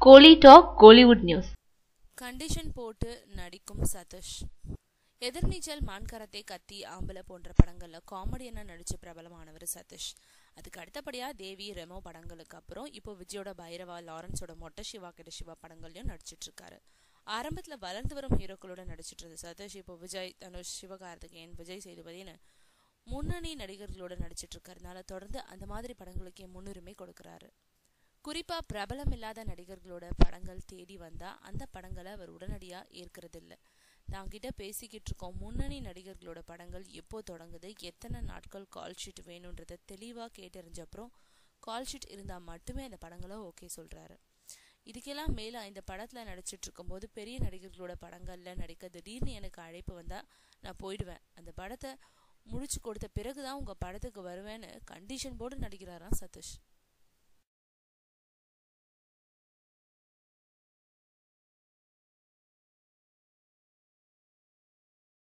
கோலி talk Kollywood news. Condition போட்டு நடிக்கும் சதீஷ். எதிர்நீச்சல், மான்கரத்தை, கத்தி, ஆம்பளை போன்ற படங்கள்ல காமெடியனா நடிச்சு பிரபலமானவர் சதீஷ். அதுக்கு அடுத்தபடியா தேவி, ரெமோ படங்களுக்கு அப்புறம் இப்போ விஜயோட பைரவா, லாரன்ஸோட மொட்டை சிவா கிட்ட சிவா படங்கள்லயும் நடிச்சிட்டு இருக்காரு. ஆரம்பத்துல வளர்ந்து வரும் ஹீரோக்களோட நடிச்சிட்டு இருந்த சதீஷ் இப்போ விஜய், தனுஷ், சிவகார்த்திகேயன், விஜய் சேதுபதினு முன்னணி நடிகர்களோட நடிச்சிட்டு இருக்கறதுனால தொடர்ந்து அந்த மாதிரி படங்களுக்கே முன்னுரிமை கொடுக்கறாரு. குறிப்பா பிரபலம் இல்லாத நடிகர்களோட படங்கள் தேடி வந்தா அந்த படங்களை அவர் உடனடியா ஏற்கிறது இல்ல. நாங்கிட்ட பேசிக்கிட்டு இருக்கோம், முன்னணி நடிகர்களோட படங்கள் எப்போ தொடங்குது, எத்தனை நாட்கள் கால் ஷீட் வேணும்ன்றத தெளிவா கேட்டறிஞ்ச அப்புறம் கால் ஷீட் இருந்தா மட்டுமே அந்த படங்களை ஓகே சொல்றாரு. இதுக்கெல்லாம் மேல இந்த படத்துல நடிச்சிட்டு இருக்கும் போது பெரிய நடிகர்களோட படங்கள்ல நடிக்க திடீர்னு எனக்கு அழைப்பு வந்தா நான் போயிடுவேன், அந்த படத்தை முடிச்சு கொடுத்த பிறகுதான் உங்க படத்துக்கு வருவேன்னு கண்டிஷன் போட்டு நடிக்கிறாராம் சதீஷ்.